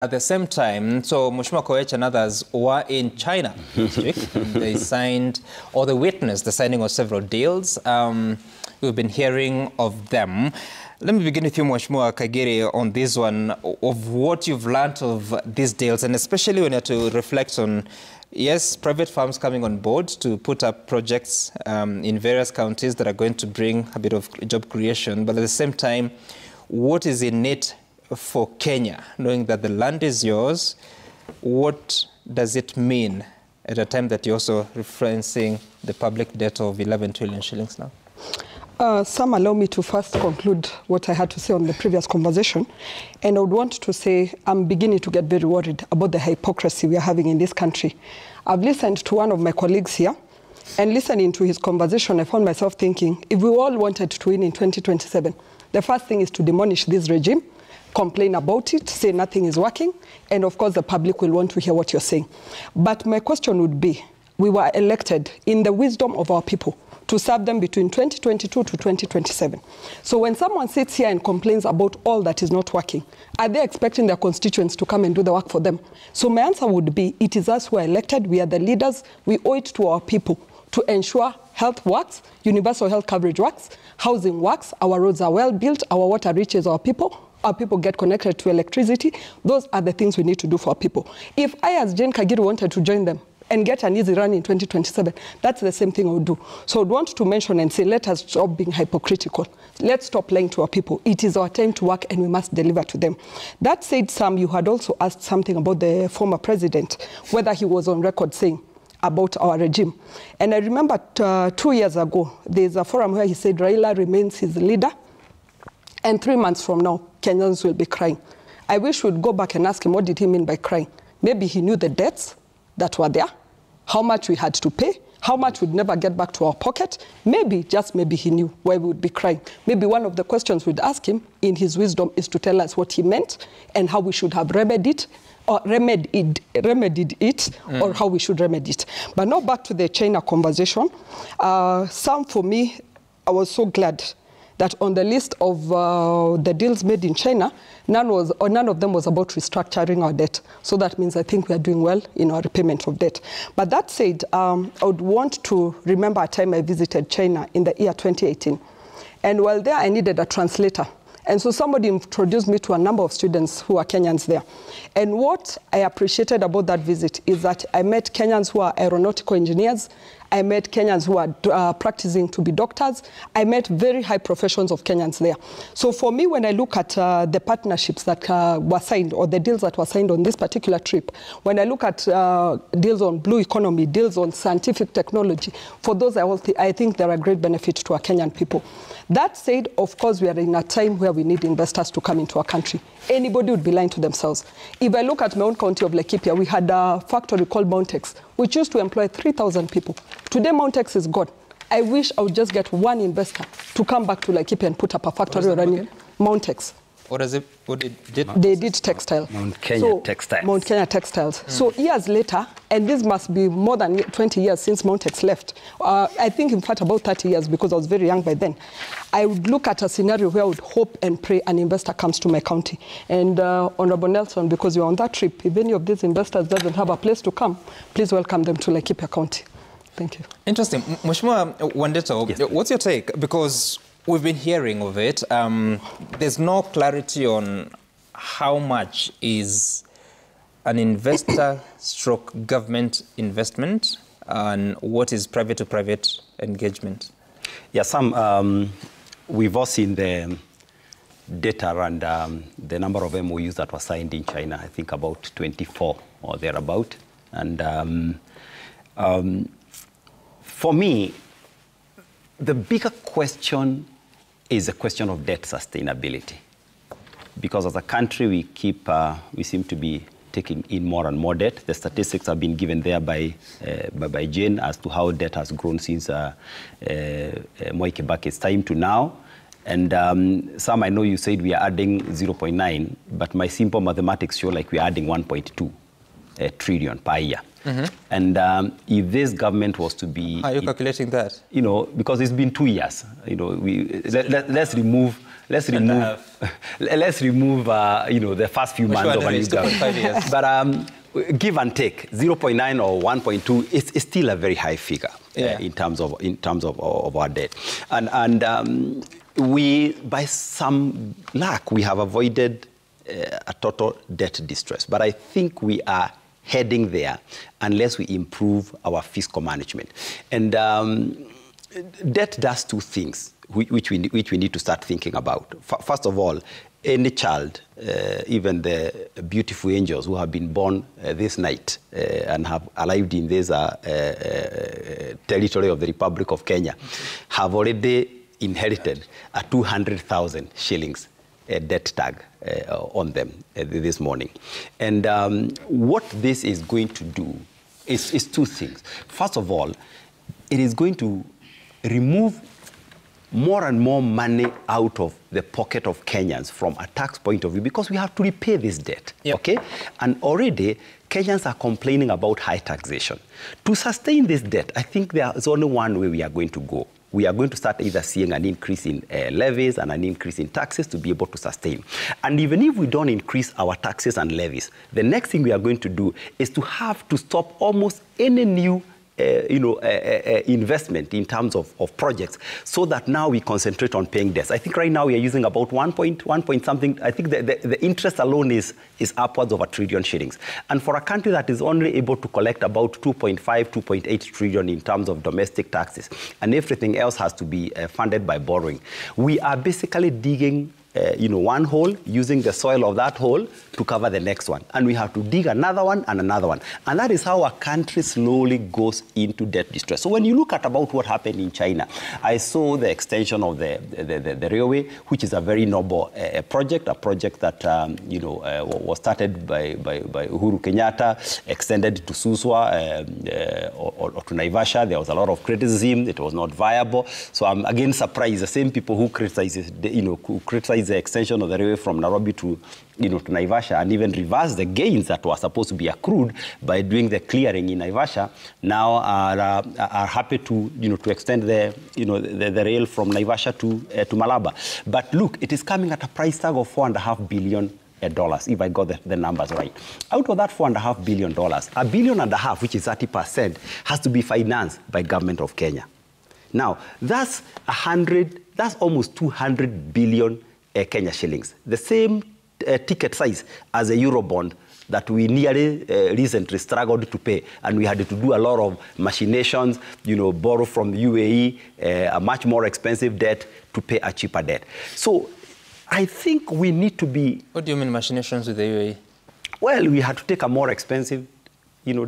At the same time, so Mheshimiwa Koech and others were in China this week. They signed, or they witnessed the signing of several deals. We've been hearing of them. Let me begin with you, Mheshimiwa Kagere, on this one, of what you've learned of these deals, and especially when you have to reflect on, yes, private firms coming on board to put up projects in various counties that are going to bring a bit of job creation, but at the same time, what is in it for Kenya, knowing that the land is yours? What does it mean at a time that you're also referencing the public debt of 11 trillion shillings now? Some allow me to first conclude what I had to say on the previous conversation. And I would want to say I'm beginning to get very worried about the hypocrisy we are having in this country. I've listened to one of my colleagues here, and listening to his conversation, I found myself thinking, if we all wanted to win in 2027, the first thing is to demolish this regime, complain about it, say nothing is working, and of course the public will want to hear what you're saying. But my question would be, we were elected in the wisdom of our people to serve them between 2022 to 2027. So when someone sits here and complains about all that is not working, are they expecting their constituents to come and do the work for them? So my answer would be, it is us who are elected, we are the leaders, we owe it to our people to ensure health works, universal health coverage works, housing works, our roads are well built, our water reaches our people get connected to electricity. Those are the things we need to do for our people. If I, as Jane Kagiri, wanted to join them and get an easy run in 2027, that's the same thing I would do. So I'd want to mention and say, let us stop being hypocritical. Let's stop lying to our people. It is our time to work and we must deliver to them. That said, Sam, you had also asked something about the former president, whether he was on record saying about our regime. And I remember 2 years ago, there's a forum where he said Raila remains his leader, and 3 months from now, Kenyans will be crying. I wish we'd go back and ask him, what did he mean by crying? Maybe he knew the debts that were there, how much we had to pay, how much would never get back to our pocket. Maybe, just maybe he knew why we would be crying. Maybe one of the questions we'd ask him in his wisdom is to tell us what he meant and how we should have remedied it, or how we should remedy it. But now back to the China conversation. Sam, for me, I was so glad that on the list of the deals made in China, none of them was about restructuring our debt. So that means I think we are doing well in our repayment of debt. But that said, I would want to remember a time I visited China in the year 2018. And while there, I needed a translator. And so somebody introduced me to a number of students who are Kenyans there. And what I appreciated about that visit is that I met Kenyans who are aeronautical engineers. I met Kenyans who are practicing to be doctors. I met very high professions of Kenyans there. So for me, when I look at the partnerships that were signed, or the deals that were signed on this particular trip, when I look at deals on blue economy, deals on scientific technology, for those I think they're a great benefit to our Kenyan people. That said, of course, we are in a time where we need investors to come into our country. Anybody would be lying to themselves. If I look at my own county of Laikipia, we had a factory called Mountex, which used to employ 3,000 people. Today, Mountex is gone. I wish I would just get one investor to come back to Laikipia and put up a factory running Mountex. What is it? What did they did textile. Mount Kenya Textiles. Mount Kenya Textiles. So years later, and this must be more than 20 years since Mountex left. I think, in fact, about 30 years, because I was very young by then. I would look at a scenario where I would hope and pray an investor comes to my county. And Honorable Nelson, because you're on that trip, if any of these investors doesn't have a place to come, please welcome them to Laikipia County. Thank you. Interesting. Mheshimiwa Wandeto, yes, what's your take? Because we've been hearing of it. There's no clarity on how much is an investor stroke government investment and what is private-to-private engagement. Yeah, we've all seen the data around the number of MOUs that were signed in China, I think about 24 or thereabout. And for me, the bigger question is a question of debt sustainability. Because as a country, we seem to be taking in more and more debt. The statistics have been given there by Jane as to how debt has grown since Mwai Kibaki's time to now. And Sam, I know you said we are adding 0.9, but my simple mathematics show like we are adding 1.2 trillion per year. And if this government was to be... How are you calculating that? You know, because it's been 2 years. You know, let's remove let's remove the first few months of a new government. But give and take, 0.9 or 1.2 is still a very high figure in terms of our debt. And we, by some luck, we have avoided a total debt distress. But I think we are heading there unless we improve our fiscal management. And debt does two things which we need to start thinking about. First of all, any child, even the beautiful angels who have been born this night and have arrived in this territory of the Republic of Kenya, have already inherited a 200,000 shillings debt tag on them this morning. And what this is going to do is two things. First of all, it is going to remove more and more money out of the pocket of Kenyans from a tax point of view, because we have to repay this debt, okay? And already, Kenyans are complaining about high taxation. To sustain this debt, I think there's only one way we are going to go. We are going to start either seeing an increase in levies and an increase in taxes to be able to sustain. And even if we don't increase our taxes and levies, the next thing we are going to do is to have to stop almost any new investment in terms of projects, so that now we concentrate on paying debts. I think right now we are using about 1 point something. I think the interest alone is upwards of 1 trillion shillings. And for a country that is only able to collect about 2.5, 2.8 trillion in terms of domestic taxes, and everything else has to be funded by borrowing, we are basically digging one hole, using the soil of that hole to cover the next one. And we have to dig another one and another one. And that is how a country slowly goes into debt distress. So when you look at about what happened in China, I saw the extension of the railway, which is a very noble project, a project that was started by Uhuru Kenyatta, extended to Suswa or to Naivasha. There was a lot of criticism. It was not viable. So I'm again surprised the same people who criticize the extension of the railway from Nairobi to Naivasha, and even reverse the gains that were supposed to be accrued by doing the clearing in Naivasha, now are happy to extend the rail from Naivasha to Malaba. But look, it is coming at a price tag of $4.5 billion. If I got the numbers right. Out of that $4.5 billion, $1.5 billion, which is 30%, has to be financed by government of Kenya. Now, that's almost 200 billion Kenya shillings. The same ticket size as a Eurobond that we nearly recently struggled to pay. And we had to do a lot of machinations, borrow from the UAE, a much more expensive debt to pay a cheaper debt. So I think we need to be... What do you mean machinations with the UAE? Well, we had to take a more expensive,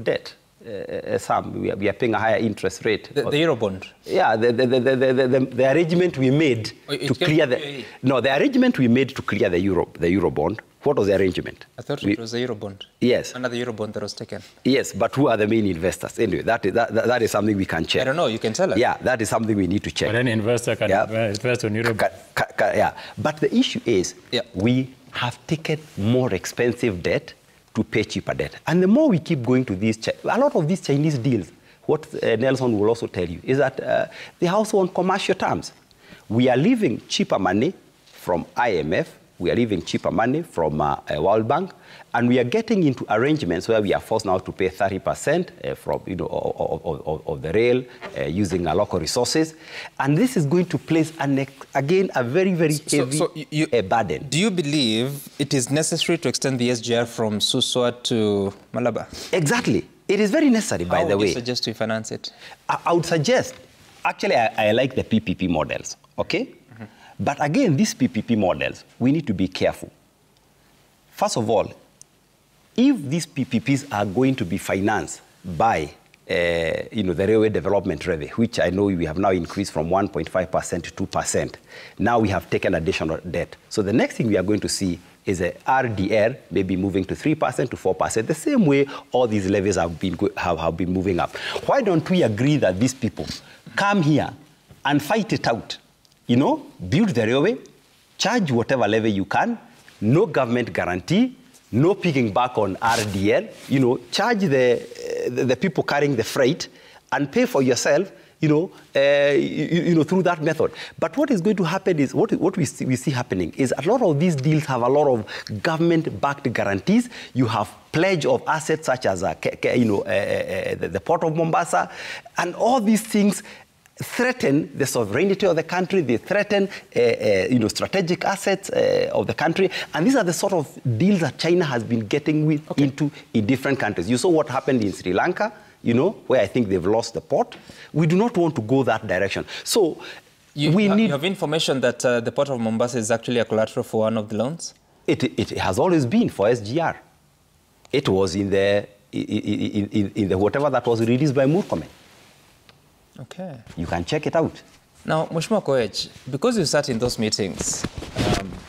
debt. We are paying a higher interest rate. The Eurobond? Yeah, the arrangement we made to clear the... No, the arrangement we made to clear the Eurobond. What was the arrangement? I thought it was the Eurobond. Yes. Another Eurobond that was taken. Yes, but who are the main investors? Anyway, that is something we can check. I don't know, you can tell us. Yeah, that is something we need to check. But any investor can invest on Eurobond. Yeah, but the issue is we have taken more expensive debt to pay cheaper debt. And the more we keep going to these, a lot of these Chinese deals, what Nelson will also tell you, is that they are also on commercial terms. We are leaving cheaper money from IMF, we are leaving cheaper money from World Bank, and we are getting into arrangements where we are forced now to pay 30% from of the rail using our local resources, and this is going to place again a very heavy burden. Do you believe it is necessary to extend the SGR from Suswa to Malaba? Exactly, it is very necessary. By the way, how would you suggest we finance it? I would suggest, actually, I like the PPP models. Okay. But again, these PPP models, we need to be careful. First of all, if these PPPs are going to be financed by the railway development levy, which I know we have now increased from 1.5% to 2%, now we have taken additional debt. So the next thing we are going to see is a RDR maybe moving to 3% to 4%, the same way all these levies have been moving up. Why don't we agree that these people come here and fight it out? Build the railway, charge whatever levy you can, no government guarantee, no picking back on RDL, charge the people carrying the freight and pay for yourself, through that method. But what is going to happen is, what we see happening is a lot of these deals have a lot of government-backed guarantees. You have pledge of assets such as the port of Mombasa, and all these things threaten the sovereignty of the country. They threaten, strategic assets of the country. And these are the sort of deals that China has been getting into in different countries. You saw what happened in Sri Lanka, where I think they've lost the port. We do not want to go that direction. So you have information that the port of Mombasa is actually a collateral for one of the loans? It has always been for SGR. It was in the whatever that was released by Murkomen. Okay. You can check it out. Now, Mheshimiwa Koech, because you sat in those meetings,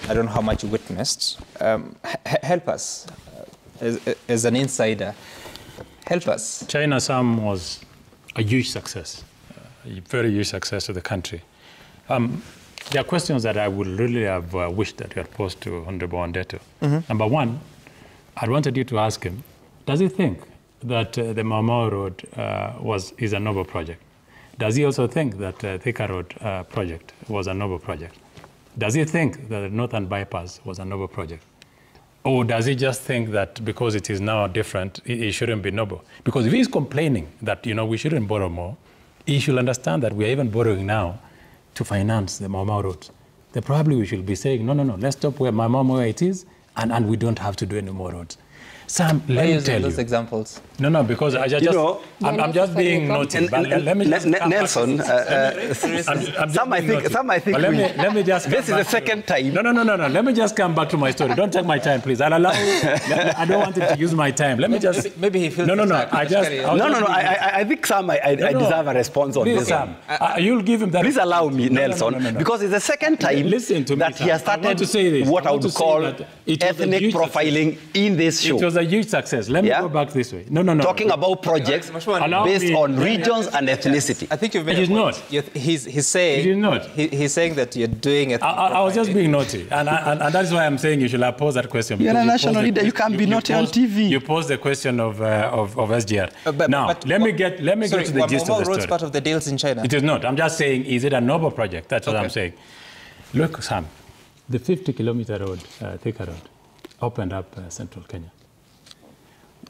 I don't know how much you witnessed, help us, as an insider, help us. China Sam was a huge success, a very huge success to the country. There are questions that I would really have wished that you had posed to Honorable Wandeto. Number one, I wanted you to ask him, does he think that the Mau Road is a noble project? Does he also think that Thika Road project was a noble project? Does he think that the Northern Bypass was a noble project? Or does he just think that because it is now different, it shouldn't be noble? Because if he's complaining that we shouldn't borrow more, he should understand that we are even borrowing now to finance the Mau Road. Then probably we should be saying, no, let's stop where where it is, and we don't have to do any more roads. Sam, let me tell you. Those examples. No, because I'm just being naughty. Let me just Nelson, I think let me just. This is the second time. No. Let me just come back to my story. Don't take my time, please. I'll allow you. I don't want him to use my time. Let me just. Maybe he feels. No. I think Sam, I deserve a response on this. Sam, you'll give him that. Please allow me, Nelson, because it's the second time that he has started what I would call ethnic profiling in this show. It was a huge success. Let me go back this way. No. Talking about projects based on regions and ethnicity. I think you've made it is not. He's saying. It is not. He's saying that you're doing it. I was just being naughty, and that's why I'm saying you should have posed that question. You're a national leader. You can't be naughty on TV. You posed the question of SGR. Now let me get to the gist of the story. Part of the deals in China. It is not. I'm just saying, is it a noble project? That's what I'm saying. Look, Sam, the 50-kilometer road, Thika Road, opened up central Kenya.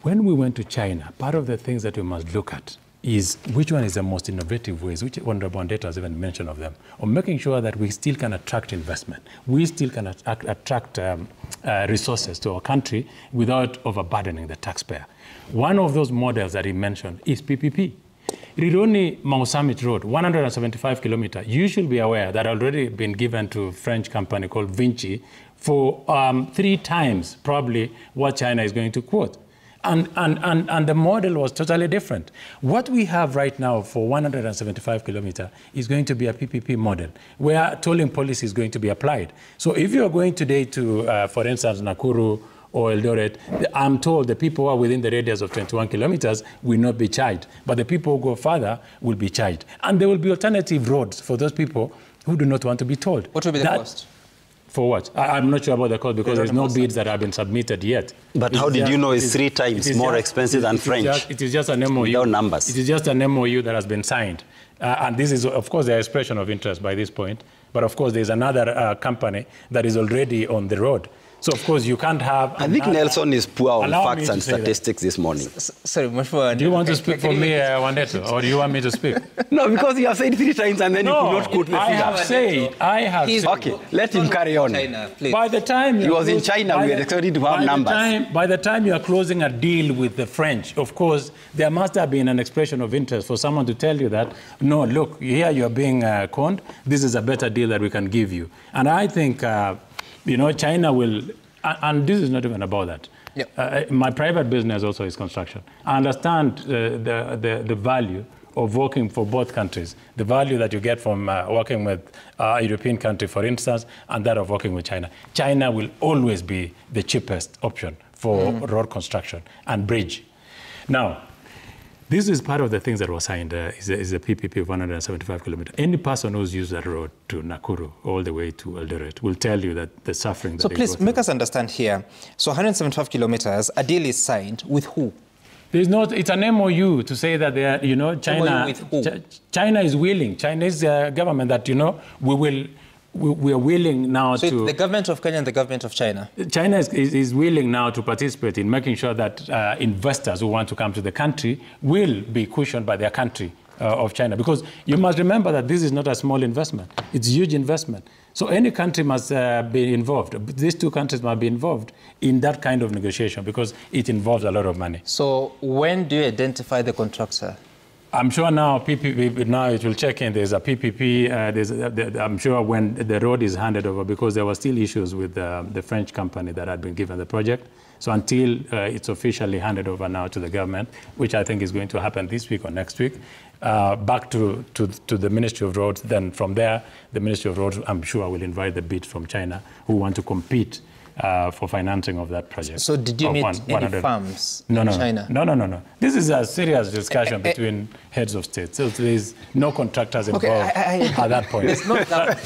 When we went to China, part of the things that we must look at is which one is the most innovative ways, which Honorable Wandeto has even mentioned of them, of making sure that we still can attract investment. We still can attract resources to our country without overburdening the taxpayer. One of those models that he mentioned is PPP. Rironi Mau Summit Road, 175 kilometers. You should be aware that already been given to a French company called Vinci for 3 times probably what China is going to quote. And the model was totally different. What we have right now for 175 kilometers is going to be a PPP model, where tolling policy is going to be applied. So if you are going today to, for instance, Nakuru or Eldoret, I'm told the people who are within the radius of 21 kilometers will not be charged, but the people who go further will be charged. And there will be alternative roads for those people who do not want to be tolled. What will be the cost? For what? I'm not sure about the cost because there's no bids that have been submitted yet. But how did you know it's 3 times more expensive than French? It is just an MOU. Without numbers. It is just an MOU that has been signed. And this is, of course, the expression of interest by this point. But, of course, there's another company that is already on the road. So, of course, you can't have... I think Nelson is poor on facts and statistics this morning. Sorry, Mheshimiwa... Do you want to speak for me, Wandeto, or do you want me to speak? No, because you have said 3 times and then you could not quote the figure. I have said... Okay, let him carry on. China, please. By the time... He was in China, we had expected to have numbers. By the time you are closing a deal with the French, of course, there must have been an expression of interest for someone to tell you that, no, look, here you're being conned, this is a better deal that we can give you. And I think... China will, and this is not even about that. Yep. My private business also is construction. I understand the value of working for both countries, the value that you get from working with a European country, for instance, and that of working with China. China will always be the cheapest option for road construction and bridge. Now, this is part of the things that was signed, is a PPP of 175 kilometers. Any person who's used that road to Nakuru all the way to Eldoret will tell you that the suffering that So please make us understand here. So 175 kilometers, a deal is signed with who? There's not. It's an MOU to say that they are, you know, China. MOU with who? China is willing. Chinese government that, you know, we are willing now so to. The government of Kenya and the government of China. China is willing now to participate in making sure that investors who want to come to the country will be cushioned by their country of China, because you must remember that this is not a small investment. It's a huge investment. So any country must be involved. These two countries must be involved in that kind of negotiation because it involves a lot of money. So when do you identify the contractor? I'm sure now PPP, now it will check in. There's a PPP. I'm sure when the road is handed over, because there were still issues with the French company that had been given the project. So until it's officially handed over now to the government, which I think is going to happen this week or next week, back to the Ministry of Roads. Then from there, the Ministry of Roads, I'm sure, will invite the bid from China who want to compete for financing of that project. So did you meet any firms in China? No. This is a serious discussion between heads of state. So there's no contractors involved at that point. It's not that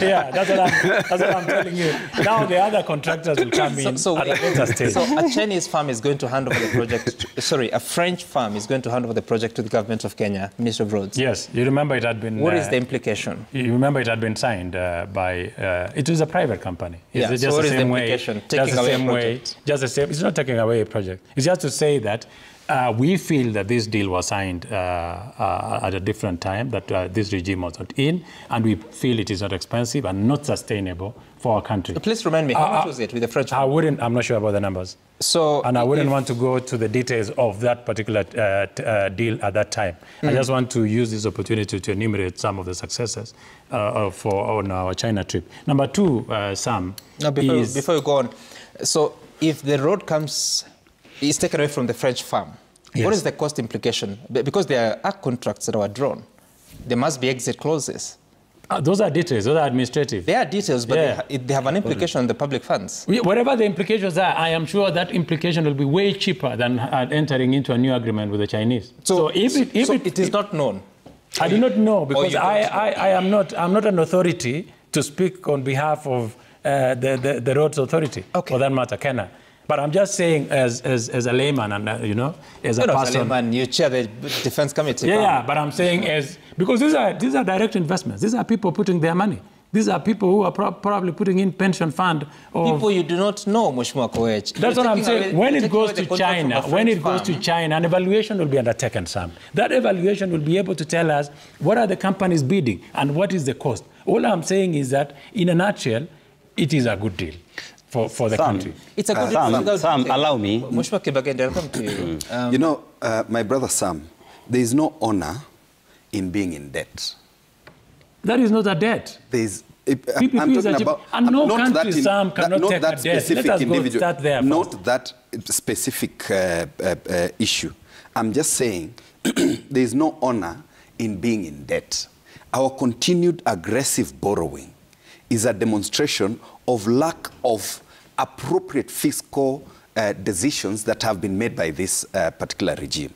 yeah, that's what I'm telling you. Now the other contractors will come in at a later stage. So a Chinese firm is going to hand over the project, a French firm is going to hand over the project to the government of Kenya, Ministry of Roads. Yes, you remember it had been... What is the implication? You remember it had been signed by... it was a private company. Yeah, just so what the is the same way, implication? Taking away a project? Just the same. It's not taking away a project. It's just to say that we feel that this deal was signed at a different time, that this regime was not in, and we feel it is not expensive and not sustainable for our country. Please remind me, how much was it with the French? I'm not sure about the numbers. So, and I wouldn't want to go to the details of that particular deal at that time. I just want to use this opportunity to enumerate some of the successes on our China trip. Number two, Sam, before you go on, so if the road is taken away from the French firm, yes, what is the cost implication? Because there are contracts that were drawn. There must be exit clauses. Those are details. Those are administrative. They are details, but they have an implication on the public funds. Whatever the implications are, I am sure that implication will be way cheaper than entering into a new agreement with the Chinese. So if it is not known. I do not know, because I'm not an authority to speak on behalf of the roads authority, for that matter, Kenya. But I'm just saying, as a layman, and as a person. As a layman, you chair the defense committee. Yeah, but I'm saying because these are direct investments. These are people putting their money. These are people who are probably putting in pension fund. People you do not know, Mheshimiwa Koech. That's what I'm saying. When it goes to China, an evaluation will be undertaken, Sam. That evaluation will be able to tell us what are the companies bidding and what is the cost. All I'm saying is that, in a nutshell, it is a good deal for the country. It's a good deal. Sam, allow me. Mheshimiwa Kibagende, I'll come to you. My brother Sam, there is no honor in being in debt. That is not a debt. I'm talking about... And no country, Sam, cannot take a debt. Let us go start there first. Not that specific issue. I'm just saying there is no honor in being in debt. Our continued aggressive borrowing is a demonstration of lack of appropriate fiscal decisions that have been made by this particular regime.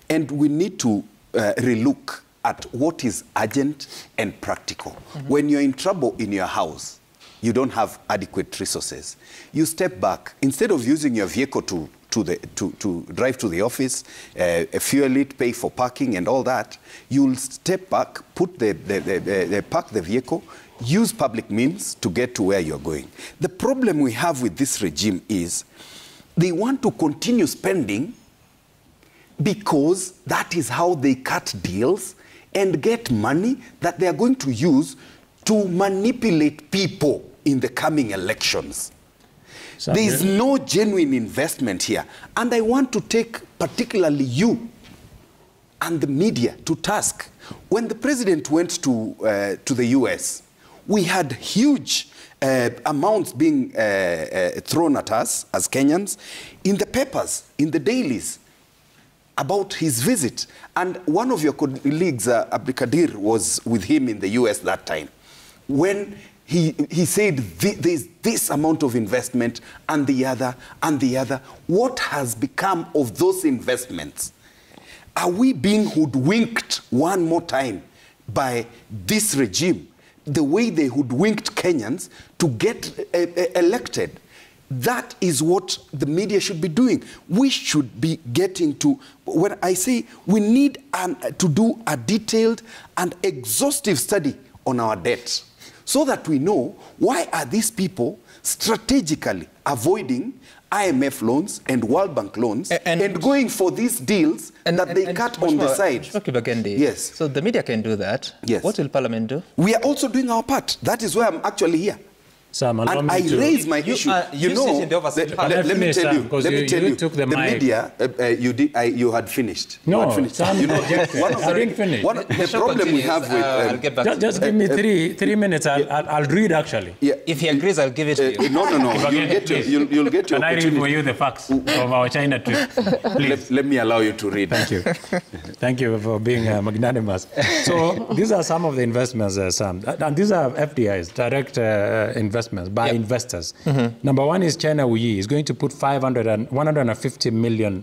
And we need to relook at what is urgent and practical. When you're in trouble in your house, you don't have adequate resources. You step back. Instead of using your vehicle to drive to the office, fuel it, pay for parking and all that, you'll step back, put park the vehicle, use public means to get to where you're going. The problem we have with this regime is they want to continue spending because that is how they cut deals and get money that they are going to use to manipulate people in the coming elections. There is no genuine investment here. And I want to take particularly you and the media to task. When the president went to the US, we had huge amounts being thrown at us as Kenyans in the papers, in the dailies, about his visit. And one of your colleagues, Abdikadir, was with him in the US that time. When he said there's this amount of investment and the other and the other. What has become of those investments? Are we being hoodwinked one more time by this regime? The way they hoodwinked Kenyans to get elected. That is what the media should be doing. We should be getting to, when I say we need to do a detailed and exhaustive study on our debt so that we know why are these people strategically avoiding IMF loans and World Bank loans and going for these deals that they cut on the side. Yes. So the media can do that. Yes. What will Parliament do? We are also doing our part. That is why I'm actually here. Sam, and I raise my issue. You know, let me tell you, the media, you had finished. No, you had finished. Sam, you know, I didn't finish. The problem we have with... just give me three minutes. I'll read, actually. Yeah. If he agrees, I'll give it to you. No. You'll get your Can I read for you the facts of our China trip? Please. Let me allow you to read. Thank you. Thank you for being magnanimous. So these are some of the investments, Sam. And these are FDIs, direct investments by investors. Number one is China Wuyi is going to put $150 million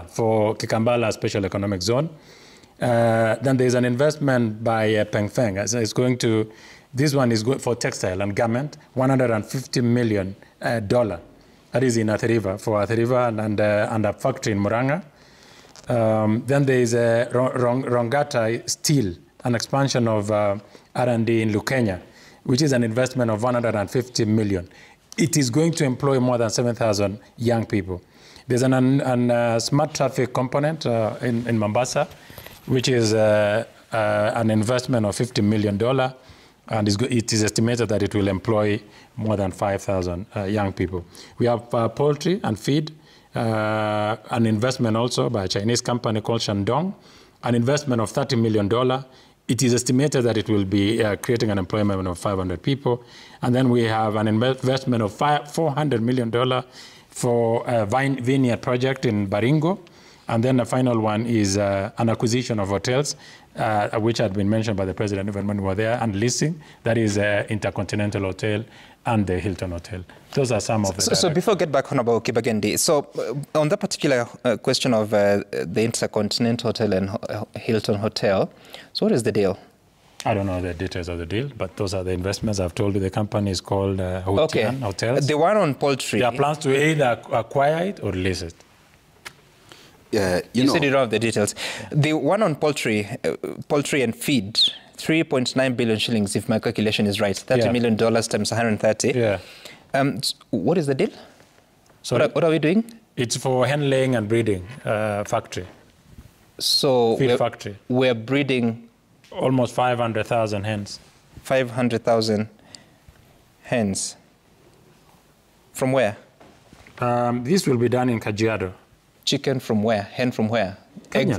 for Kikambala Special Economic Zone. Then there's an investment by Pengfeng. It's going to, this one is good for textile and garment, $150 million. That is in Athi River, for Athi River and a factory in Murang'a. Then there is Rongata Steel, an expansion of R&D in Lukenya, which is an investment of $150 million. It is going to employ more than 7,000 young people. There's an smart traffic component in Mombasa, which is an investment of $50 million, and it is estimated that it will employ more than 5,000 young people. We have poultry and feed, an investment also by a Chinese company called Shandong, an investment of $30 million. It is estimated that it will be creating an employment of 500 people. And then we have an investment of $400 million for a vineyard project in Baringo. And then the final one is an acquisition of hotels, which had been mentioned by the president even when we were there, and leasing. That is Intercontinental Hotel and the Hilton Hotel. Those are some of the... So before I get back, Honorable Kibagendi, so on that particular question of the Intercontinental Hotel and Hilton Hotel, so what is the deal? I don't know the details of the deal, but those are the investments. I've told you the company is called Houtian Hotels. The one on poultry... There are plans to either acquire it or lease it. You said you don't have the details. The one on poultry and feed, 3.9 billion shillings, if my calculation is right. $30 million times 130. Yeah. What is the deal? So what are we doing? It's for hen laying and breeding factory. So feed factory. We're breeding almost 500,000 hens. 500,000 hens. From where? This will be done in Kajiado. Chicken from where? Hen from where? Kenya,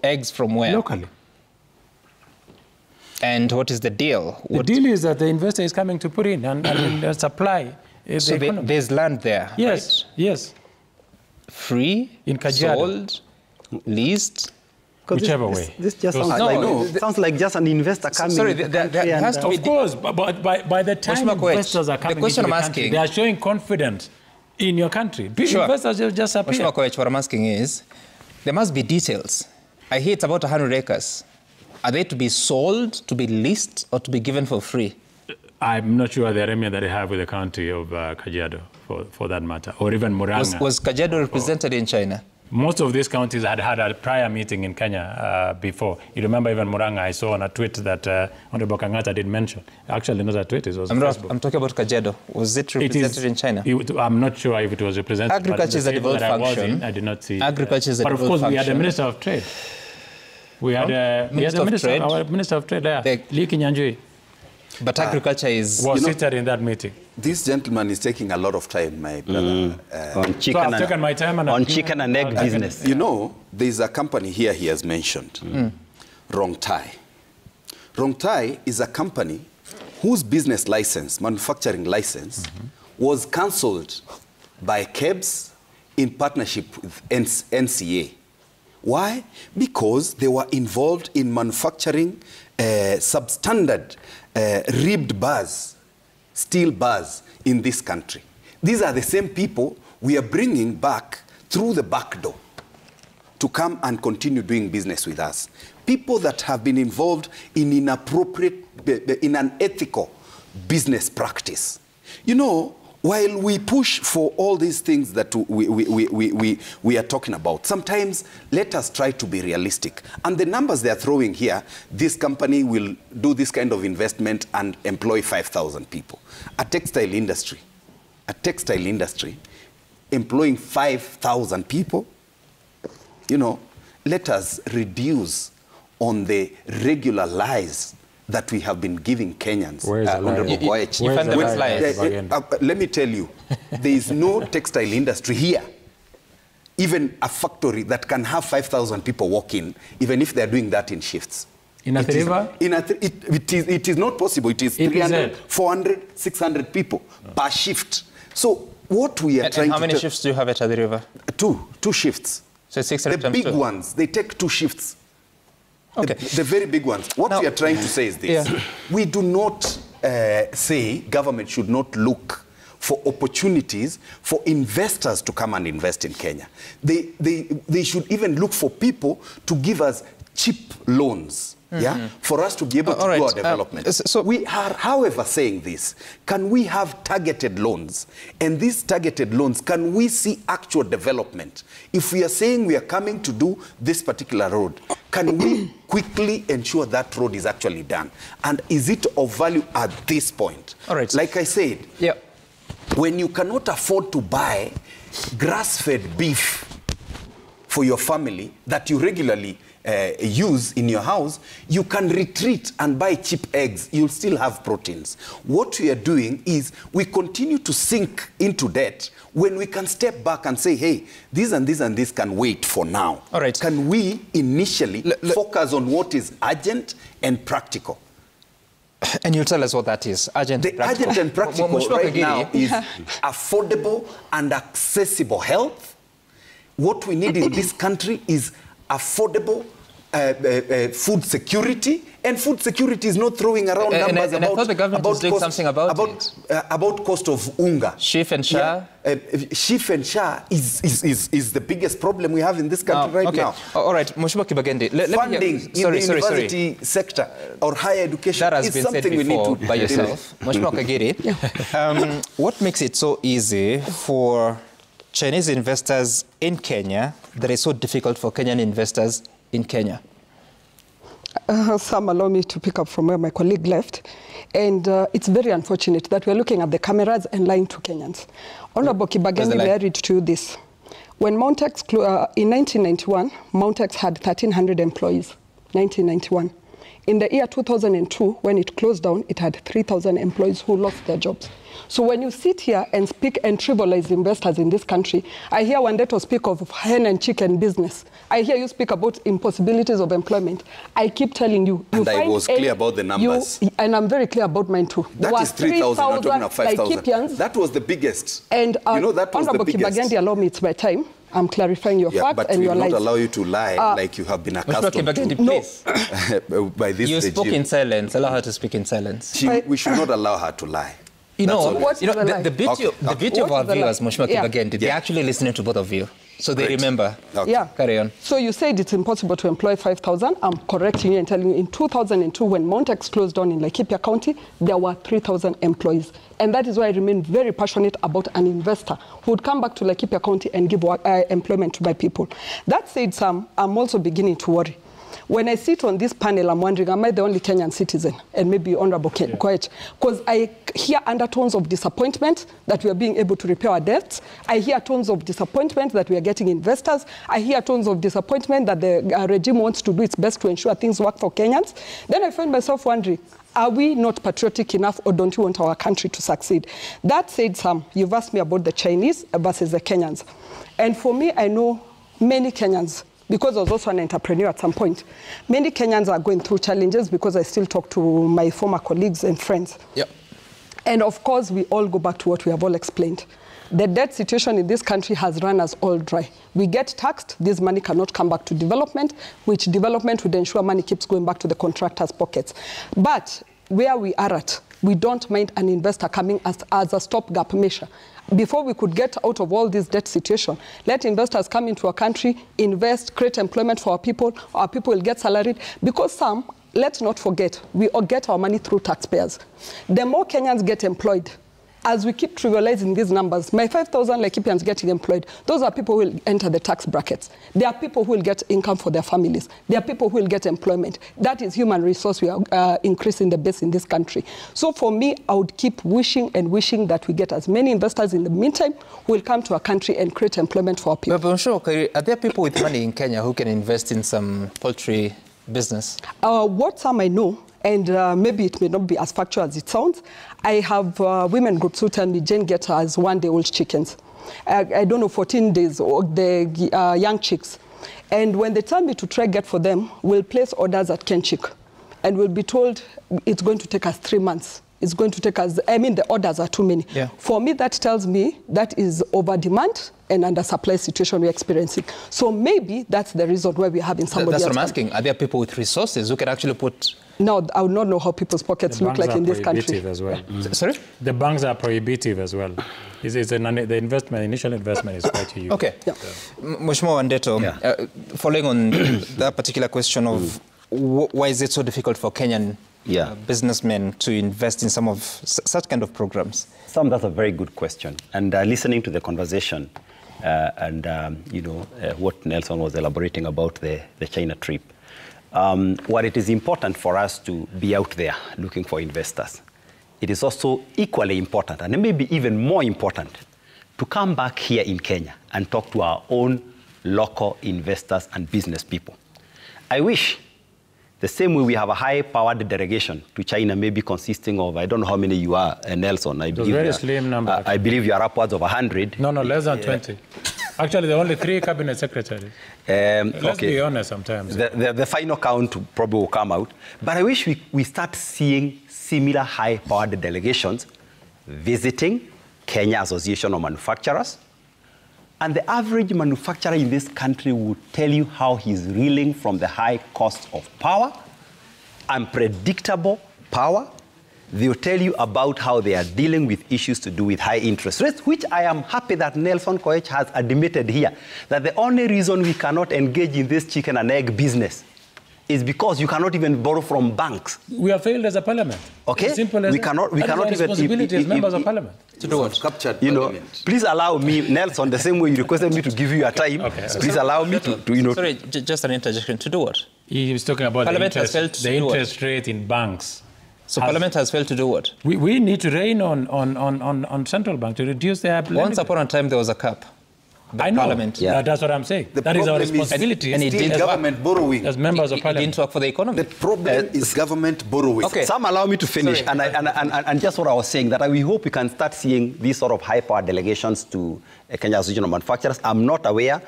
eggs from where? Locally. And what is the deal? The deal is that the investor is coming to put in and supply. So there's land there, yes, right? Yes. Free? In Kajiado. Sold? Leased? Whichever way. This just sounds like just an investor coming. Sorry, there has to be... Of course, but by the time investors are coming into the country, they are showing confidence in your country. Big investors just appear. What I'm asking is, there must be details. I hear it's about 100 acres. Are they to be sold, to be leased, or to be given for free? I'm not sure the arrangement that they have with the county of Kajiado, for that matter, or even Murang'a. Was Kajiado represented in China? Most of these counties had a prior meeting in Kenya before. You remember even Murang'a, I saw on a tweet that Honorable Kangata did mention. Actually, not a tweet, it was Facebook. I'm talking about Kajiado. Was it represented in China? I'm not sure if it was represented. Agriculture is a devolved function. I did not see. Agriculture is a devolved function. But of course, we had the Minister of Trade. We had our Minister of Trade there, Lee Kinyanjui. But agriculture was seated in that meeting. This gentleman is taking a lot of time, my brother. On chicken, so I've taken my time on chicken and egg business. You know, there's a company here he has mentioned, Rongtai. Rongtai is a company whose business license, manufacturing license, was cancelled by KEBS in partnership with NCA. Why? Because they were involved in manufacturing substandard ribbed bars, steel bars in this country. These are the same people we are bringing back through the back door to come and continue doing business with us. People that have been involved in inappropriate, in unethical business practice. You know, while we push for all these things that we are talking about, sometimes let us try to be realistic. And the numbers they are throwing here, this company will do this kind of investment and employ 5,000 people. A textile industry employing 5,000 people, you know, let us reduce on the regular lies that we have been giving Kenyans. Let me tell you, there is no textile industry here, even a factory that can have 5,000 people walk in, even if they're doing that in shifts. In a river? It is not possible. It is 300, 400, 600 people per shift. So what we are trying to... How many shifts do you have at the river? Two shifts. So 600 The big ones, they take 2 shifts. Okay. The very big ones. What we are trying to say is this. Yeah. We do not say government should not look for opportunities for investors to come and invest in Kenya. They should even look for people to give us cheap loans. Yeah, for us to be able to do our development. So we are, however, saying this, can we have targeted loans? And these targeted loans, can we see actual development? If we are saying we are coming to do this particular road, can we quickly ensure that road is actually done? And is it of value at this point? All right. Like I said, when you cannot afford to buy grass-fed beef for your family that you regularly use in your house, you can retreat and buy cheap eggs. You'll still have proteins. What we are doing is we continue to sink into debt when we can step back and say, hey, this and this and this can wait for now. All right. Can we initially focus on what is urgent and practical? And you'll tell us what that is, urgent and practical. Urgent and practical right now is affordable and accessible health. What we need in this country is affordable food security, and food security is not throwing around numbers I thought the government is doing something about cost of unga. Sheaf and Shah? Sheaf and Shah is the biggest problem we have in this country now. All right, Mheshimiwa Kibagendi. Funding in the university sector or higher education that has is been something said before we need to by yourself. Mheshimiwa Kagiri, what makes it so easy for Chinese investors in Kenya that is so difficult for Kenyan investors in Kenya? Some allow me to pick up from where my colleague left. And it's very unfortunate that we're looking at the cameras and lying to Kenyans. Honorable Kibagendi, may I read to you this. When Mountex, in 1991, Mountex had 1,300 employees, 1991. In the year 2002, when it closed down, it had 3,000 employees who lost their jobs. So when you sit here and speak and trivialize investors in this country, I hear Wandeto speak of hen and chicken business. I hear you speak about impossibilities of employment. I keep telling you. And I was clear about the numbers. And I'm very clear about mine too. That is 3,000, not talking of 5,000. Like that was the biggest. And you know, that was Honorable the biggest. Kibagendi, allow me, it's my time. I'm clarifying your facts and your lies. But we will not allow you to lie like you have been accustomed to. Please. By this You regime. spoke in silence. Allow her to speak in silence. We should not allow her to lie. The beauty of our viewers, Mheshimiwa Kibagendi, they're actually listening to both of you. So they remember. Okay. Yeah. Carry on. So you said it's impossible to employ 5,000. I'm correcting you and telling you in 2002, when Mountex closed down in Laikipia County, there were 3,000 employees. And that is why I remain very passionate about an investor who would come back to Laikipia County and give employment to my people. That said, Sam, I'm also beginning to worry. When I sit on this panel, I'm wondering, am I the only Kenyan citizen? And maybe Honorable Koech. Because I hear undertones of disappointment that we are being able to repay our debts. I hear tones of disappointment that we are getting investors. I hear tones of disappointment that the regime wants to do its best to ensure things work for Kenyans. Then I find myself wondering, are we not patriotic enough, or don't you want our country to succeed? That said, Sam, you've asked me about the Chinese versus the Kenyans. And for me, I know many Kenyans, because I was also an entrepreneur at some point. Many Kenyans are going through challenges because I still talk to my former colleagues and friends. Yep. And of course, we all go back to what we have all explained. The debt situation in this country has run us all dry. We get taxed, this money cannot come back to development, which development would ensure money keeps going back to the contractors' pockets. But where we are at, we don't mind an investor coming as a stopgap measure. Before we could get out of all this debt situation, let investors come into our country, invest, create employment for our people will get salaried. Because some, let's not forget, we all get our money through taxpayers. The more Kenyans get employed, as we keep trivializing these numbers, my 5,000 Laikipians getting employed, those are people who will enter the tax brackets. There are people who will get income for their families. There are people who will get employment. That is human resource. We are increasing the base in this country. So for me, I would keep wishing and wishing that we get as many investors in the meantime who will come to our country and create employment for our people. But sure, are there people with money in Kenya who can invest in some poultry business? What some I know, and maybe it may not be as factual as it sounds, I have women groups who tell me Jane get her as one-day-old chickens. I don't know, 14 days, or the young chicks. And when they tell me to try get for them, we'll place orders at Kenchik. And we'll be told it's going to take us 3 months. It's going to take us, I mean, the orders are too many. Yeah. For me, that tells me that is over-demand and under-supply situation we're experiencing. So maybe that's the reason why we're having somebody else. That's what I'm asking. Are there people with resources who can actually put... No, I would not know how people's pockets look like in this country. As well. Sorry? The banks are prohibitive as well. The initial investment is quite huge. Okay. Yeah. Mheshimiwa Wandeto, following on that particular question of why is it so difficult for Kenyan businessmen to invest in some of such kind of programs? Sam, that's a very good question. And listening to the conversation what Nelson was elaborating about the China trip, while it is important for us to be out there looking for investors, it is also equally important, and maybe even more important, to come back here in Kenya and talk to our own local investors and business people. I wish the same way we have a high-powered delegation to China, maybe consisting of, I don't know how many you are, Nelson. I believe very slim number. I believe you are upwards of 100. No, less than 20. Actually, there are only 3 cabinet secretaries. Let's be honest sometimes. The final count probably will come out. But I wish we start seeing similar high-powered delegations visiting Kenya Association of Manufacturers. And the average manufacturer in this country will tell you how he's reeling from the high cost of power, unpredictable power. They'll tell you about how they are dealing with issues to do with high interest rates, which I am happy that Nelson Koech has admitted here, that the only reason we cannot engage in this chicken and egg business is because you cannot even borrow from banks. We have failed as a parliament. Okay? As simple as we cannot even... responsibility as members of parliament. To do what? Captured please allow me, Nelson, the same way you requested me to give you a time, please allow me to Sorry, just an interjection. To do what? He was talking about the interest rate in banks. So Parliament has failed to do what? We need to rein on central bank to reduce their... Once upon a time, there was a cap. I know. Parliament. Yeah. That's what I'm saying. That is our responsibility. And it did government borrowing. As members of Parliament. It didn't work for the economy. The problem is government borrowing. Okay. Some allow me to finish. And just what I was saying, that we hope we can start seeing these sort of high-power delegations to Kenya Association of Manufacturers. I'm not aware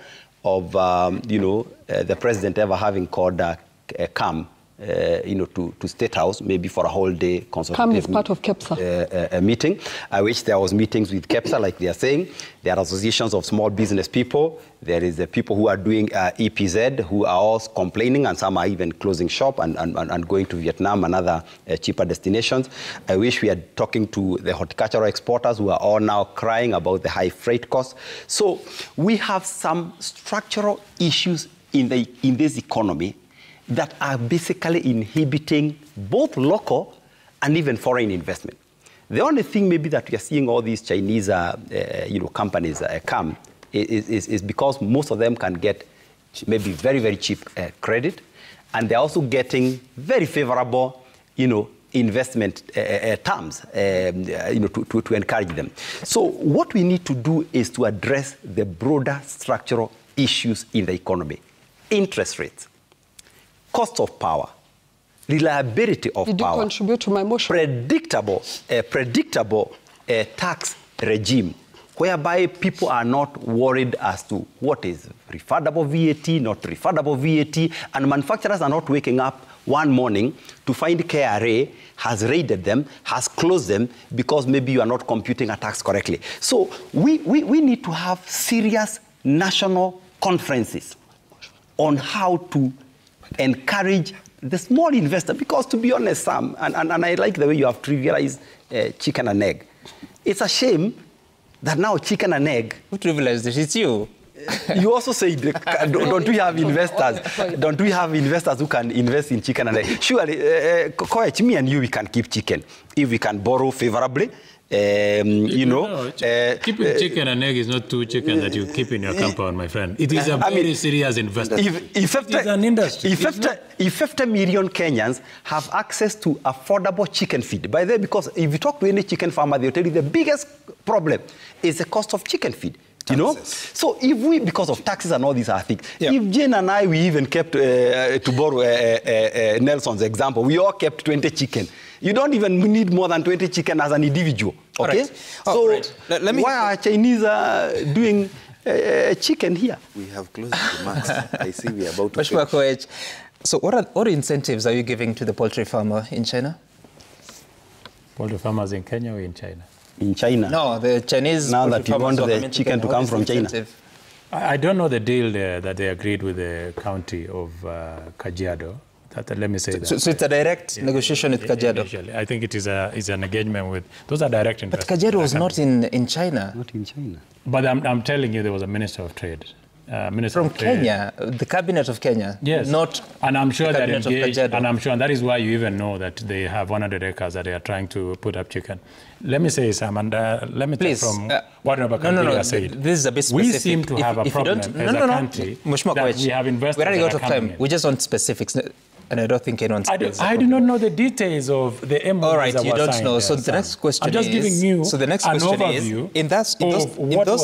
of, the president ever having called CAM, to State House, maybe for a whole day consultative CAM is part of KEPSA. Meeting. I wish there was meetings with KEPSA, like they are saying. There are associations of small business people. There is the people who are doing EPZ, who are all complaining, and some are even closing shop and going to Vietnam and other cheaper destinations. I wish we are talking to the horticultural exporters, who are all now crying about the high freight costs. So we have some structural issues in this economy that are basically inhibiting both local and even foreign investment. The only thing maybe that we are seeing all these Chinese companies come is because most of them can get maybe very, very cheap credit, and they're also getting very favorable, investment terms, to encourage them. So what we need to do is to address the broader structural issues in the economy. Interest rates, cost of power, reliability of power. Did you contribute to my motion? Predictable tax regime, whereby people are not worried as to what is refundable VAT, not refundable VAT, and manufacturers are not waking up one morning to find KRA has raided them, has closed them, because maybe you are not computing a tax correctly. So we need to have serious national conferences on how to encourage the small investor, because to be honest, Sam, and I like the way you have trivialized chicken and egg. It's a shame that now chicken and egg... Who trivialized it? It's you. You also say, don't we have investors? Don't we have investors who can invest in chicken and egg? Surely, Koech, me and you, we can keep chicken if we can borrow favorably Keeping chicken and egg is not two chicken that you keep in your compound, my friend. It is a very serious investment. It's an industry. If 50 million Kenyans have access to affordable chicken feed, by the way, because if you talk to any chicken farmer, they'll tell you the biggest problem is the cost of chicken feed. You know, so if we, because of taxes and all these other things, if Jane and I, we even kept, to borrow Nelson's example, we all kept 20 chicken. You don't even need more than 20 chicken as an individual, okay? Right. So why are Chinese doing chicken here? We have closed remarks. I see we are about to finish. So what incentives are you giving to the poultry farmer in China? Poultry farmers in Kenya or in China? In China. No, the Chinese. Now that you want the chicken to come from China. I don't know the deal that they agreed with the county of Kajiado. Let me say that. So it's a direct negotiation with Kajiado? Initially. I think it is an engagement with, those are direct investors. But Kajiado was not in China. Not in China. But I'm telling you, there was a Minister of Trade. From Kenya, the cabinet of Kenya. Yes. Not and I'm sure the that engaged, and I'm sure, and that is why you even know that they have 100 acres that they are trying to put up chicken. Let me say, Sam, and let me take from what Robert said. This is a bit specific. We seem to have a problem as a country that we have invested. We're running out of time. We just want specifics. And I don't think anyone's... I do not know the details of the MOUs. All right, you don't know. So the next question is... I'm just giving you so the next an question overview in those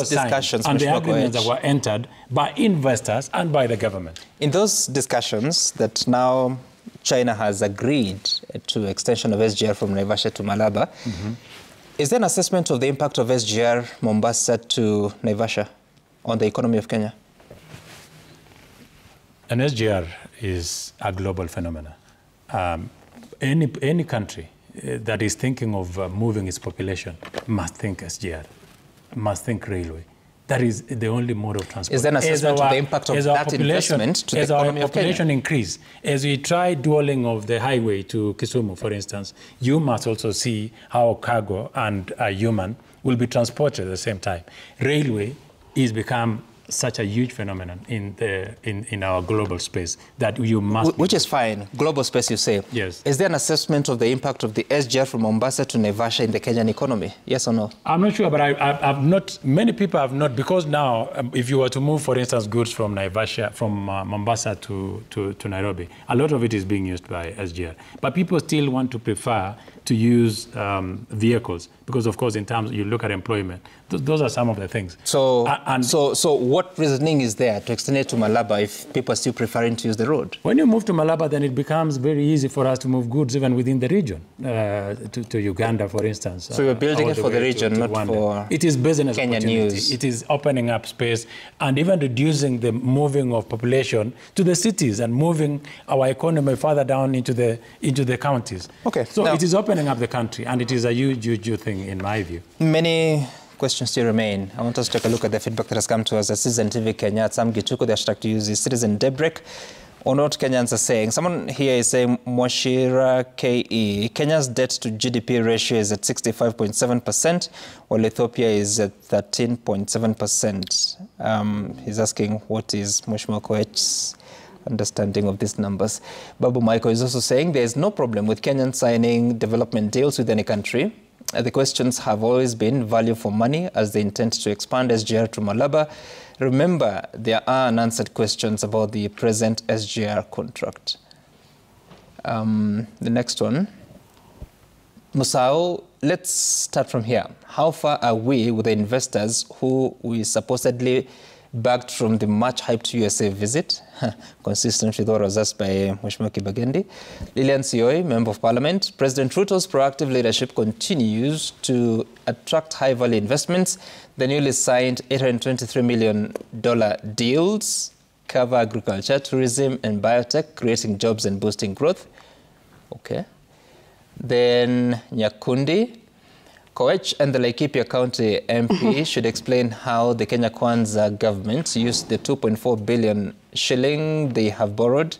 discussions, and the agreements that were entered by investors and by the government. In those discussions that now China has agreed to extension of SGR from Naivasha to Malaba, is there an assessment of the impact of SGR Mombasa to Naivasha on the economy of Kenya? An SGR is a global phenomenon. Any country that is thinking of moving its population must think SGR, must think railway. That is the only mode of transport. Is there an assessment of the impact of that investment to the economy of Kenya? As our population increase, as we try dualing of the highway to Kisumu, for instance, you must also see how cargo and a human will be transported at the same time. Railway is become such a huge phenomenon in our global space that you must... Which is fine. Global space, you say. Yes. Is there an assessment of the impact of the SGR from Mombasa to Naivasha in the Kenyan economy? Yes or no? I'm not sure, but I've not... Many people have not, because now, if you were to move, for instance, goods from Naivasha, from Mombasa to Nairobi, a lot of it is being used by SGR. But people still want to prefer to use vehicles, because, of course, in terms, you look at employment, those are some of the things. So what reasoning is there to extend it to Malaba if people are still preferring to use the road? When you move to Malaba, then it becomes very easy for us to move goods even within the region, to Uganda, for instance. So you're building it for the region, not for it is business Kenyan opportunity. news. It is opening up space and even reducing the moving of population to the cities and moving our economy further down into the counties. Okay. So it is opening up the country, and it is a huge thing in my view. Many questions still remain. I want us to take a look at the feedback that has come to us at Citizen TV Kenya. At Sam Gituko, the hashtag to use is Citizen DayBreak. On what Kenyans are saying. Someone here is saying, Mwashira KE, Kenya's debt to GDP ratio is at 65.7%, while Ethiopia is at 13.7%. He's asking, what is Mheshimiwa Koech's understanding of these numbers? Babu Michael is also saying there is no problem with Kenyans signing development deals with any country. The questions have always been value for money as they intend to expand SGR to Malaba. Remember, there are unanswered questions about the present SGR contract. The next one. Musao, let's start from here. How far are we with the investors who we supposedly backed from the much-hyped USA visit, consistent with what was asked by Mheshimiwa Kibagendi? Lilian Sioi, Member of Parliament, President Ruto's proactive leadership continues to attract high-value investments. The newly signed $823 million deals cover agriculture, tourism, and biotech, creating jobs and boosting growth. Okay. Then Nyakundi, Koech and the Laikipia County MP should explain how the Kenya Kwanza government used the 2.4 billion shilling they have borrowed.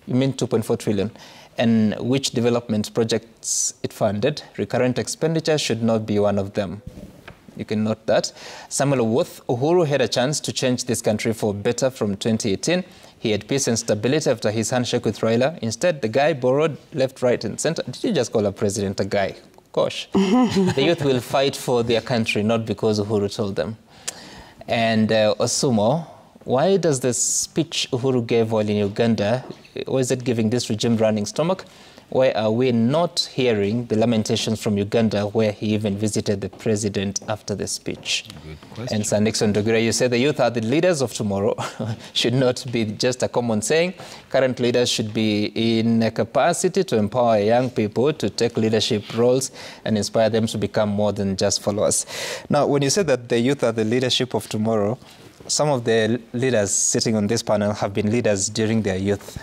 You mean 2.4 trillion. And which development projects it funded. Recurrent expenditure should not be one of them. You can note that. Samuel Wuth, Uhuru had a chance to change this country for better from 2018. He had peace and stability after his handshake with Raila. Instead, the guy borrowed left, right, and center. Did you just call a president a guy? Gosh. The youth will fight for their country, not because Uhuru told them. And Osumo, why does the speech Uhuru gave while in Uganda, was it giving this regime running stomach? Why are we not hearing the lamentations from Uganda where he even visited the president after the speech? Good question. And Sir Nixon Dogura, you say the youth are the leaders of tomorrow. Should not be just a common saying. Current leaders should be in a capacity to empower young people to take leadership roles and inspire them to become more than just followers. Now, when you say that the youth are the leadership of tomorrow, some of the leaders sitting on this panel have been leaders during their youth.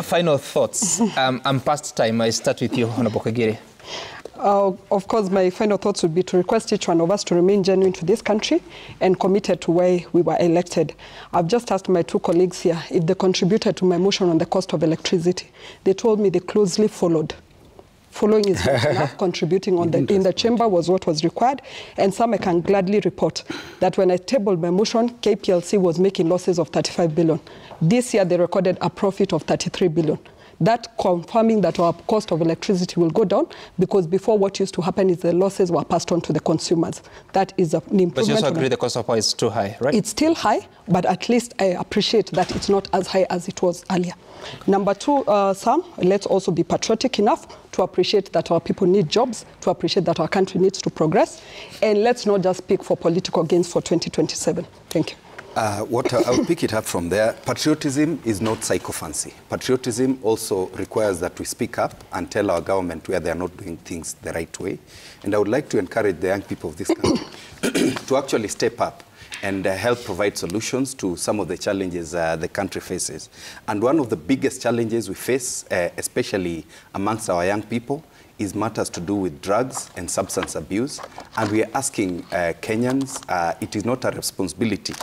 Final thoughts. I'm past time. I start with you, Honorable Kagiri. Of course, my final thoughts would be to request each one of us to remain genuine to this country and committed to why we were elected. I've just asked my two colleagues here if they contributed to my motion on the cost of electricity. They told me they closely followed. Following is not enough, contributing on in the chamber was what was required. And some I can gladly report that when I tabled my motion, KPLC was making losses of 35 billion. This year they recorded a profit of 33 billion. That confirming that our cost of electricity will go down, because before what used to happen is the losses were passed on to the consumers. That is an improvement. But you also agree the cost of power is too high, right? It's still high, but at least I appreciate that it's not as high as it was earlier. Number two, Sam, let's also be patriotic enough to appreciate that our people need jobs, to appreciate that our country needs to progress, and let's not just speak for political gains for 2027. Thank you. I'll pick it up from there. Patriotism is not sycophancy. Patriotism also requires that we speak up and tell our government where they are not doing things the right way. And I would like to encourage the young people of this country to actually step up and help provide solutions to some of the challenges the country faces. And one of the biggest challenges we face, especially amongst our young people, is matters to do with drugs and substance abuse. And we are asking Kenyans, it is not a responsibility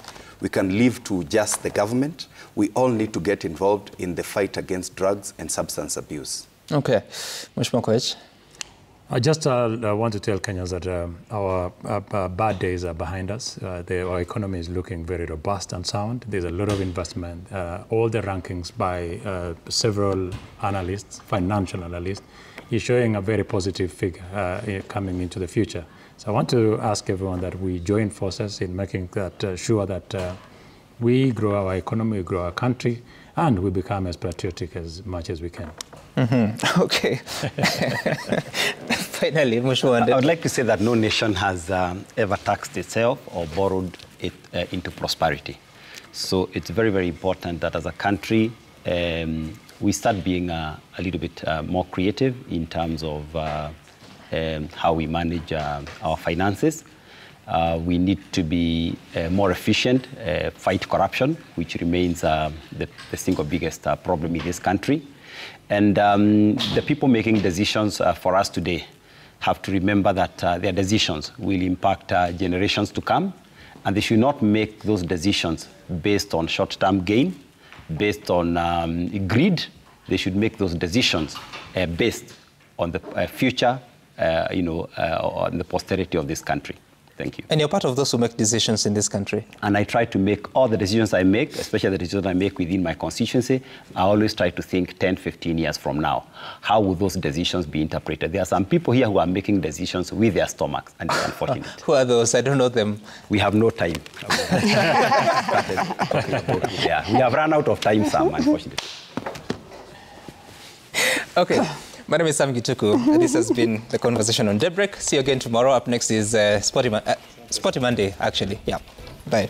we can leave to just the government. We all need to get involved in the fight against drugs and substance abuse. Okay. Mheshimiwa Koech. I just want to tell Kenyans that our bad days are behind us. Our economy is looking very robust and sound. There's a lot of investment. All the rankings by several analysts, financial analysts, is showing a very positive figure coming into the future. So I want to ask everyone that we join forces in making that sure that we grow our economy, we grow our country, and we become as patriotic as much as we can. Mm-hmm. Okay. Finally, Mheshimiwa. I would like to say that no nation has ever taxed itself or borrowed it into prosperity. So it's very, very important that as a country, we start being a little bit more creative in terms of how we manage our finances. We need to be more efficient, fight corruption, which remains the single biggest problem in this country. And the people making decisions for us today have to remember that their decisions will impact generations to come, and they should not make those decisions based on short-term gain, based on greed. They should make those decisions based on the future, on the posterity of this country. Thank you. And you're part of those who make decisions in this country. And I try to make all the decisions I make, especially the decisions I make within my constituency, I always try to think 10, 15 years from now. How will those decisions be interpreted? There are some people here who are making decisions with their stomachs, and it's unfortunate. Who are those? I don't know them. We have no time. Yeah, we have run out of time, Sam, unfortunately. Okay. My name is Sam Gituku. This has been the conversation on DayBreak. See you again tomorrow. Up next is Sporty Monday, actually. Yeah. Bye.